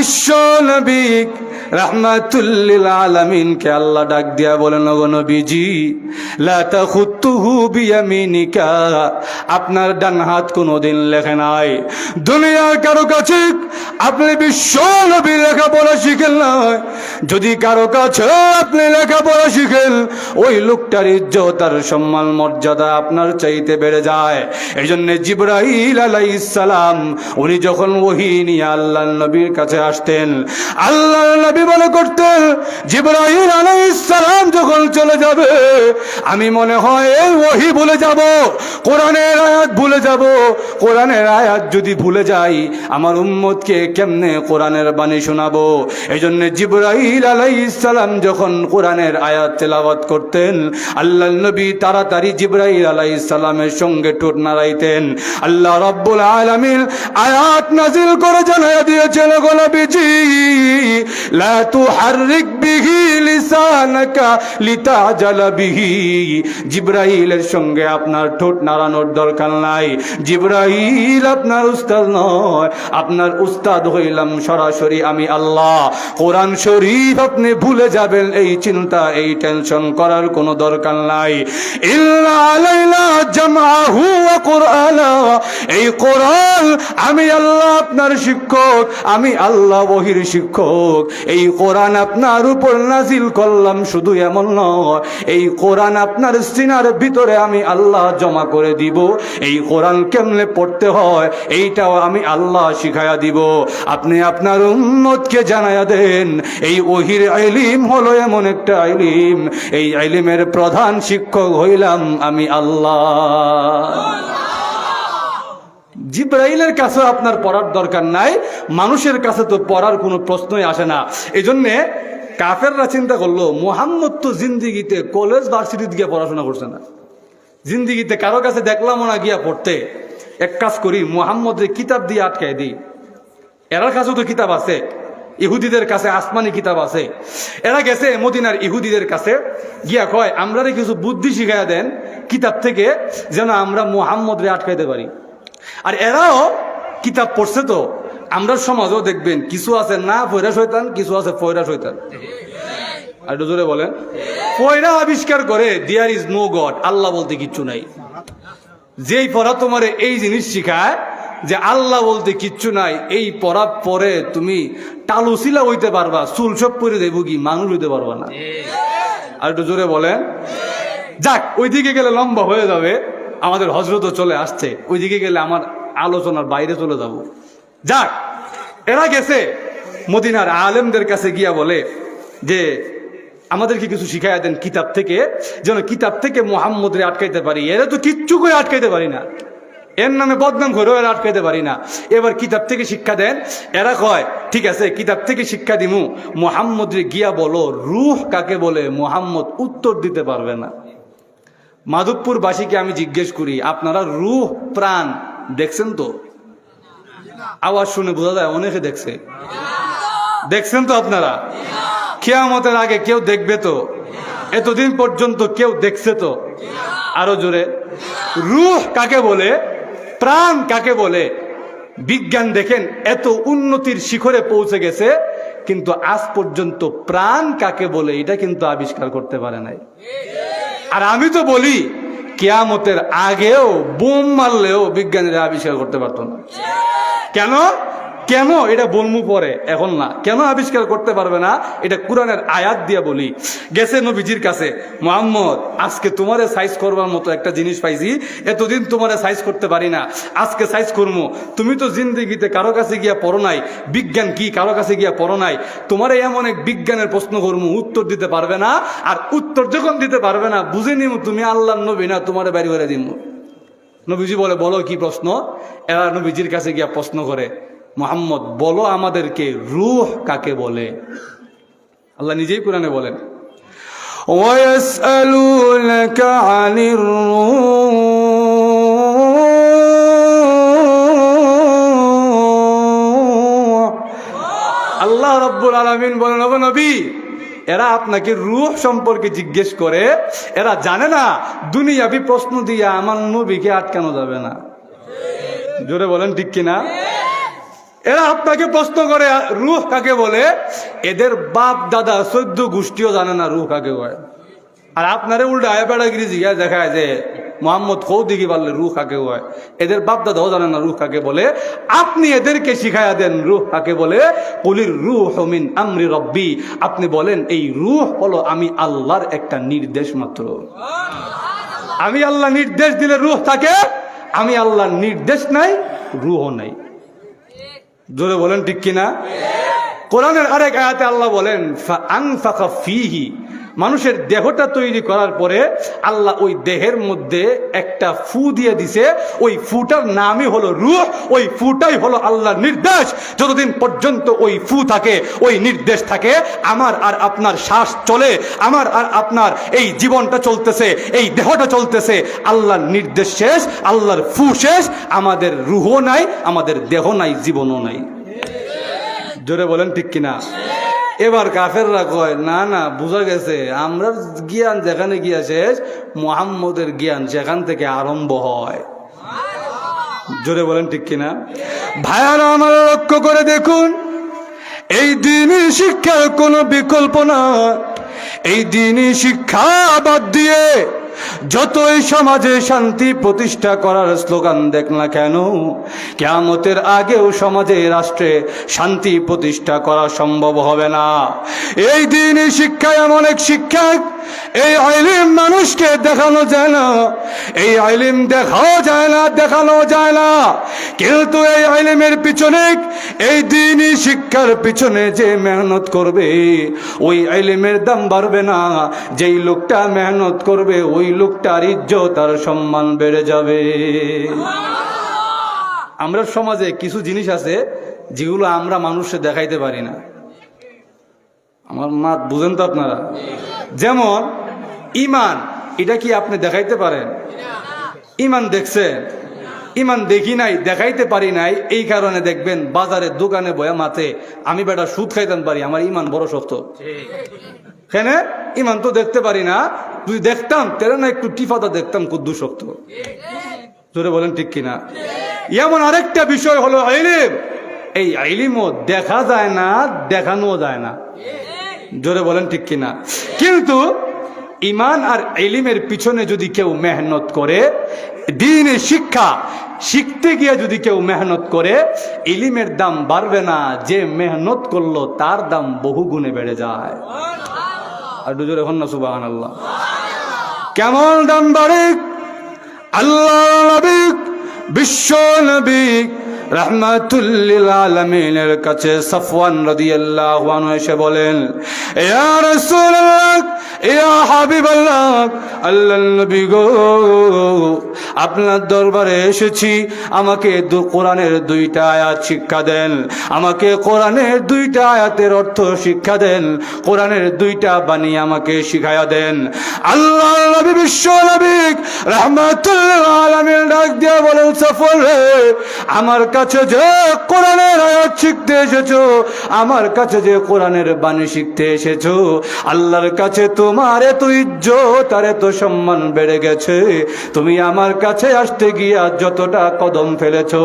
বিশ্ব নবী রাহমাতুল লিল আলামিনকে আল্লাহ ডাক দিয়া বলেন, ওগো নবীজি, লা তাখুতুহু বিয়ামিনিকা, আপনার ডান হাত কোনোদিন লেখে নাই। দুনিয়ার কারো কাছে আপনি বিশ্ব নবী লেখাপড়া শিখেন নাই। যদি কারো কাছে আপনি লেখাপড়া শিখেন, ওই লোকটার ইজ্জত আর সম্মান মর্যাদা আপনার চাইতে বেড়ে যায়। এই জন্য জিবরাইল আলাইহিস সালাম উনি যখন ওহী নিয়ে আল্লাহর নবীর কাছে আসতেন, আল্লাহর নবী মনে করতেন জিবরাইল আলাইহিস সালাম যখন চলে যাবে, আমি মনে হয় এই ওহী ভুলে যাব, কোরআনের আয়াত ভুলে যাব। কোরআনের আয়াত যদি ভুলে যাই, আমার উম্মতকে কেমনে কোরআনের বাণী শোনাবো? এই জন্য জিবরাইল আলাইহিস সালাম যখন কোরআনের আয়াত তেলাওয়াত করতেন, আল্লাহর নবী তাড়াতাড়ি জিবরাইল আলাইহিস সালামের সঙ্গে ঠোঁট নাড়াইতেন। আল্লাহ রাব্বুল আলামিন আয়াত নাযিল করে জানায়া দিয়েছেন, গো নবীজি, লা তুহাররিক বিহি লিসানাকা লিতাজালা বিহি। জিবরাইলের সঙ্গে আপনার ঠোঁট নাড়ানোর দরকার নাই। জিবরাইল আপনার উস্তাদ নয়, আপনার উস্তাদ হইলাম সরাসরি আমি আল্লাহ। কোরআন শরীফ আপনি ভুলে যাবেন, এই চিন্তা এই টেনশন করার কোনো দরকার নাই। ইল্লা আলাইনা জামাহু ওয়া কুরআনা, এই কোরআন আমি আল্লাহ আপনার শিক্ষক, আমি আল্লাহ ওহীর শিক্ষক। এই কোরআন আপনার উপর নাজিল করলাম, শুধু এমন নয়, এই কোরআন আপনার সিনার ভিতরে আমি আল্লাহ জমা করে দিব। এই কোরআন কেমনে পড়তে হয় এইটাও আমি আল্লাহ শিখায়া দিব। আপনি আপনার উম্মতকে জানায়া দেন, এই ওহীর ইলম হলো এমন একটা ইলম, এই ইলমের প্রধান শিক্ষক হইলাম আমি আল্লাহ। জিবরাইলের কাছে আপনার পড়ার দরকার নাই, মানুষের কাছে তো পড়ার কোনো প্রশ্নই আসে না। এই জন্যে কাফেররা চিন্তা করলো, মুহাম্মদ তো জিন্দিগিতে কলেজ ভার্সিটিতে গিয়ে পড়াশোনা করছে না, জিন্দিগিতে কারো কাছে দেখলাম না গিয়া পড়তে। এক কাজ করি, মুহাম্মদের কিতাব দিয়ে আটকায় দিই। এরার কাছেও তো কিতাব আছে, ইহুদিদের কাছে আসমানি কিতাব আছে। এরা গেছে মদিনার ইহুদিদের কাছে গিয়া কয়, আমরা কিছু বুদ্ধি শিখাইয়া দেন কিতাব থেকে, যেন আমরা মুহাম্মদরে আটকাইতে পারি। আর এরাও কিতাব পড়ছে, তো আমরা সমাজও দেখবেন কিছু আছে না ফয়রা শয়তান, কিছু আছে ফয়রা শয়তান। আর একটু জোরে বলেন। ফয়রা আবিষ্কার করে দেয়ার ইজ নো গড, আল্লাহ বলতে কিচ্ছু নাই। যেই পড়া তোমার এই জিনিস শিখায় যে আল্লাহ বলতে কিচ্ছু নাই, এই পড়ার পরে তুমি টালুসিলা হইতে পারবা, চুল সব পরে দেবো, কি মানুষ হইতে পারবা না। আর একটু জোরে বলেন। যাক, ওইদিকে গেলে লম্বা হয়ে যাবে, আমাদের হজরতও চলে আসছে, ওইদিকে গেলে আমার আলোচনার বাইরে চলে যাব। যাক, এরা গেছে মদিনার আলেমদের কাছে গিয়া বলে যে আমাদেরকে কিছু শিখাইয়া দেন কিতাব থেকে, যেন কিতাব থেকে মুহাম্মদরে আটকাইতে পারি। এরা তো কিচ্ছু করে আটকাইতে পারি না, এর নামে বদনাম করেও এরা আটকাইতে পারি না। এবার কিতাব থেকে শিক্ষা দেন। এরা কয়, ঠিক আছে কিতাব থেকে শিক্ষা দিমু, মুহাম্মদরে গিয়া বলো রূহ কাকে বলে। মুহাম্মদ উত্তর দিতে পারবে না। মাধবপুরবাসীকে আমি জিজ্ঞেস করি, আপনারা রূহ প্রাণ দেখছেন তো? আওয়াজ শুনে বোঝা যায় অনেকে দেখছে। দেখছেন তো আপনারা? কিয়ামতের আগে কেউ দেখবে তো? এতদিন পর্যন্ত কেউ দেখছে তো? আরো জোরে। রূহ কাকে বলে, প্রাণ কাকে বলে? বিজ্ঞান দেখেন এত উন্নতির শিখরে পৌঁছে গেছে, কিন্তু আজ পর্যন্ত প্রাণ কাকে বলে এটা কিন্তু আবিষ্কার করতে পারে নাই। আর আমি তো বলি, কিয়ামতের আগেও বোম মারলেও বিজ্ঞানীরা আবিষ্কার করতে পারতো না। কেন? কেন এটা বলমু পরে, এখন না। কেন আবিষ্কার করতে পারবে না? এটা কোরআনের আয়াত দিয়ে বলি। গেছে নবীজির কাছে, মুহাম্মদ আজকে তোমারে সাইজ করবার মতো একটা জিনিস পাইছি, এতদিন তোমারে সাইজ করতে পারি না, আজকে সাইজ করবো। তুমি তো জিন্দিগিতে কারো কাছে গিয়া পড়ো নাই, বিজ্ঞান কি কারো কাছে গিয়া পড়ো নাই। তোমারে এমন এক বিজ্ঞানের প্রশ্ন করবো, উত্তর দিতে পারবে না। আর উত্তর যখন দিতে পারবে না, বুঝে নিব তুমি আল্লাহর নবী না, তোমারে বাড়ি করে দিব। নবীজি বলে, বলো কি প্রশ্ন? এরা নবীজির কাছে গিয়া প্রশ্ন করে, মুহাম্মদ বলো আমাদেরকে রূহ কাকে বলে? আল্লাহ নিজেই কোরআনে বলেন, ওয়ায়াসআলুনাকা আনির রূহ, আল্লাহ রাব্বুল আলামিন বলেন, ওগো নবী এরা আপনাকে রূহ সম্পর্কে জিজ্ঞেস করে, এরা জানে না দুনিয়াবি প্রশ্ন দিয়ে আমার নবীকে আটকানো যাবে না। জোরে বলেন ঠিক কিনা? এরা আপনাকে প্রশ্ন করে রূহ কাকে বলে, এদের বাপ দাদা 14 গোষ্ঠীও জানে না রূহ কাকে বলে। আর আপনারে উল্টা আয়াপেড়াগিরি জিজ্ঞাসা দেখায় যে মোহাম্মদ কৌ দিঘি পারলে রূহ কাকে হয়, এদের বাপ দাদাও জানে না রূহ কাকে বলে। আপনি এদেরকে শিখাইয়া দেন রূহ কাকে বলে। কুলির রূহ মিন আমরি রব্বি, আপনি বলেন এই রূহ হলো আমি আল্লাহর একটা নির্দেশ মাত্র। আমি আল্লাহ নির্দেশ দিলে রূহ থাকে, আমি আল্লাহর নির্দেশ নাই, রূহ নাই। জোরে বলেন ঠিক কিনা? কোরআনের আরেক আয়াতে আল্লাহ বলেন ফাআনফাকা ফীহি, মানুষের দেহটা তৈরি করার পরে আল্লাহ ওই দেহের মধ্যে একটা ফু দিয়ে দিছে, ওই ফুটার নামই হলো রূহ। ওই ফুটাই হলো আল্লাহর নির্দেশ। যতদিন পর্যন্ত ওই ফু থাকে, ওই নির্দেশ থাকে, আমার আর আপনার শ্বাস চলে, আমার আর আপনার এই জীবনটা চলতেছে, এই দেহটা চলতেছে, আল্লাহর নির্দেশ শেষ, আল্লাহর ফু শেষ, আমাদের রূহও নাই, আমাদের দেহ নাই, জীবনও নাই। জোরে বলেন ঠিক কিনা? এবার কাফেররা কয় না না, বোঝা গেছে, আমরা জ্ঞান যেখানে গিয়া শেষ, মুহাম্মদের জ্ঞান সেখান থেকে আরম্ভ হয়। জোরে বলেন ঠিক কিনা? ভাইয়ারা আমার লক্ষ্য করে দেখুন, এই দিনই শিক্ষার কোনো বিকল্প না। এই দিনই শিক্ষা বাদ দিয়ে যতই সমাজে শান্তি প্রতিষ্ঠা করার স্লোগান দেখ না কেন, কিয়ামতের আগেও সমাজে রাষ্ট্রে শান্তি প্রতিষ্ঠা করা সম্ভব হবে না। এই দিনই শিক্ষা এমন এক শিক্ষা, এই ইলম মানুষকে দেখানো যায় না, এই ইলম দেখাও যায় না, দেখানো যায় না। কিন্তু এই ইলমের পিছনে, এই দিনই শিক্ষার পিছনে যে মেহনত করবে, ওই ইলমের দাম বাড়বে না। যেই লোকটা মেহনত করবে, ওই লোকটার ইজ্জত আর সম্মান বেড়ে যাবে। আমরা সমাজে কিছু জিনিস আছে যেগুলো আমরা মানুষকে দেখাইতে পারি না। আমার মা বুঝেন তো আপনারা? যেমন ইমান, এটা কি আপনি দেখাইতে পারেন? ইমান দেখছেন? ইমান দেখি নাই, দেখাইতে পারি নাই, এই কারণে দেখবেন বাজারে দোকানে বয়া মাতে আমি বেটা সুদ খাইতাম পারি, আমার ইমান বড় শক্ত। কেন? ইমান তো দেখতে পারি না, তুই দেখতাম তেরে না একটু টিফাদা দেখতাম কুদ্দু শক্ত। জোরে বলেন ঠিক কিনা? এমন আরেকটা বিষয় হলো ইলম। এই ইলমও দেখা যায় না, দেখানো যায় না। জোরে বলেন ঠিক কিনা? কিন্তু ইমান আর ইলমের পিছনে যদি কেউ মেহনত করে, দ্বীনের শিক্ষা শিখতে গিয়ে যদি কেউ মেহনত করে, ইলমের দাম বাড়বে না, যে মেহনত করলো তার দাম বহু গুণে বেড়ে যায়। আর জোরে হন না সুবহানাল্লাহ। কেমন দাম বাড়ে? আল্লাহ নবী, বিশ্ব নবী রাহমাতুল লিল আলামিনের কাছে সাফওয়ান রাদিয়াল্লাহু আনহু এসে বলেন, ইয়া রাসূলুল্লাহ, ইয়া হাবিবাল্লাহ, আল্লাহর নবী গো, আপনার দরবারে এসেছি, আমাকে কোরআনের 2টা আয়াত শিক্ষা দেন, আমাকে কোরআনের 2টা আয়াতের অর্থ শিক্ষা দেন, কোরআনের 2টা বাণী আমাকে শিখায়া দেন। আল্লাহর নবী, বিশ্ব নবী রাহমাতুল লিল আলামিন ডাক দিয়ে বলেন, সাফওয়ান রে, আমার কাছে যে কোরআনের আয়াত শিখতে এসেছো, আমার কাছে যে কোরআনের বাণী শিখতে এসেছো, আল্লাহর কাছে তোমার এত ইজ্জত আর এত সম্মান বেড়ে গেছে, তুমি আমার কাছে আসতে গিয়া যতটা কদম ফেলেছো,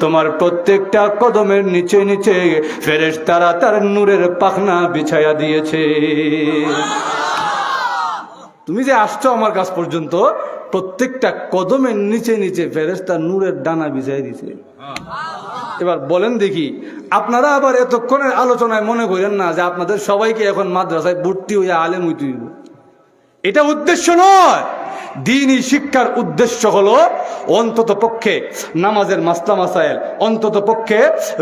তোমার প্রত্যেকটা কদমের নিচে নিচে ফেরেশতারা তার নূরের পাখনা বিছায়া দিয়েছে। তুমি যে আসছো আমার কাছ পর্যন্ত, প্রত্যেকটা কদমের নিচে নিচে ফেরেশতা নূরের ডানা বিছাই দিছে। এবার বলেন দেখি, আপনারা আবার এতক্ষণের আলোচনায় মনে করেন না যে আপনাদের সবাইকে এখন মাদ্রাসায় ভর্তি হইয়া আলেম হইতে হইব। এটা উদ্দেশ্য নয়। দ্বীনি শিক্ষার উদ্দেশ্য হলো অন্তত পক্ষে নামাজের মাসলা মাসাইল, অন্তত পক্ষে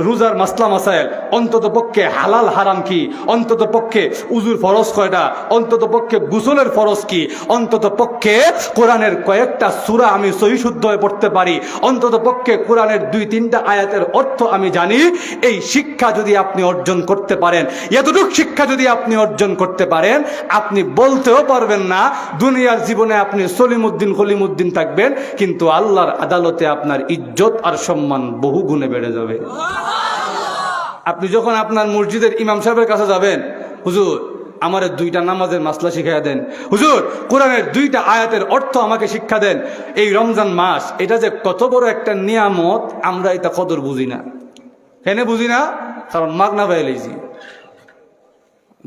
রোজার মাসলা মাসাইল, অন্তত পক্ষে হালাল হারাম কি, অন্তত পক্ষে উজুর ফরজ কয়টা, অন্তত পক্ষে গোসলের ফরজ কি, অন্তত পক্ষে কোরআনের কয়েকটা সূরা আমি সহি শুদ্ধ হয়ে পড়তে পারি, অন্তত পক্ষে কোরআনের 2-3টা আয়াতের অর্থ আমি জানি। এই শিক্ষা যদি আপনি অর্জন করতে পারেন, এতটুকু শিক্ষা যদি আপনি অর্জন করতে পারেন, আপনি বলতেও পারবেন না দুনিয়ার জীবনে আপনি সলিমউদ্দিন খলিমউদ্দিন থাকবেন, কিন্তু আল্লাহর আদালতে আপনার ইজ্জত আর সম্মান বহু গুণে বেড়ে যাবে। আপনি যখন আপনার মসজিদের ইমাম সাহেবের কাছে যাবেন, হুজুর আমার 2টা নামাজের মাসলা শিখাইয়া দেন, হুজুর কোরআনের 2টা আয়াতের অর্থ আমাকে শিক্ষা দেন। এই রমজান মাস, এটা যে কত বড় একটা নিয়ামত, আমরা এটা কদর বুঝি না। কেনে বুঝি না? কারণ মাগনা পাই লাইছি।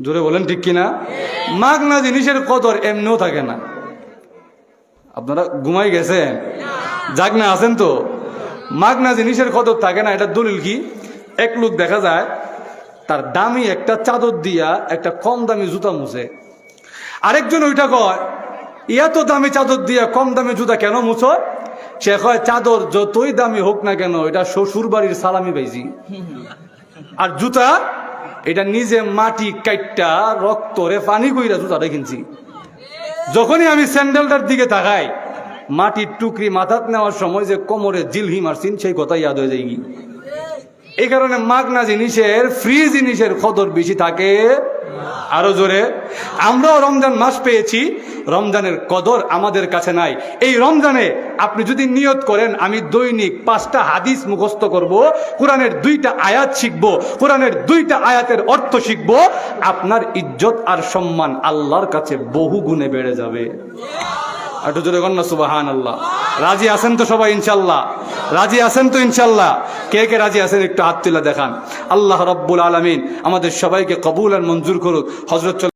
জোরে বলেন ঠিক কিনা? মাগনা জিনিসের কদর এমনিও থাকে না। আপনারা ঘুমাই গেছেন? জাগনা আছেন তো? মাগনা জিনিসের কদর থাকে না। এটা দলিল কি? এক লোক দেখা যায় তার দামি একটা চাদর দিয়া একটা কম দামি জুতা মুছে। আরেকজন ওইটা কয়, এত দামি চাদর দিয়া কম দামি জুতা কেন মুছো? সে কয়, চাদর যতই দামি হোক না কেন এটা শ্বশুর বাড়ির সালামি পাইছি, আর জুতা এটা নিজে মাটি কাইটটা রক্তরে পানি কইরা জুতাটা কিনছি। যখনই আমি স্যান্ডেলটার দিকে তাকাই, মাটির টুকরি মাথাত নেওয়ার সময় যে কোমরে জিলহি মারছিন সেই কথা ইয়াদ হয়ে যায়। এই কারণে মাগনা জিনিসের, ফ্রি জিনিসের কদর বেশি থাকে। আরো জোরে, আমরাও রমজান মাস পেয়েছি, রমজানের কদর আমাদের কাছে নাই। এই রমজানে আপনি যদি নিয়ত করেন আমি দৈনিক 5টা হাদিস মুখস্থ করব, কোরআনের 2টা আয়াত শিখব, কোরআনের 2টা আয়াতের অর্থ শিখব, আপনার ইজ্জত আর সম্মান আল্লাহর কাছে বহু গুণে বেড়ে যাবে। একটু জোরে কন্যা সুবহানাল্লাহ। রাজি আছেন তো সবাই ইনশাল্লাহ? রাজি আছেন তো ইনশাল্লাহ? কে কে রাজি আছেন একটু হাত তুলে দেখান। আল্লাহ রাব্বুল আলামিন আমাদের সবাইকে কবুল আর মঞ্জুর করুক। হযরত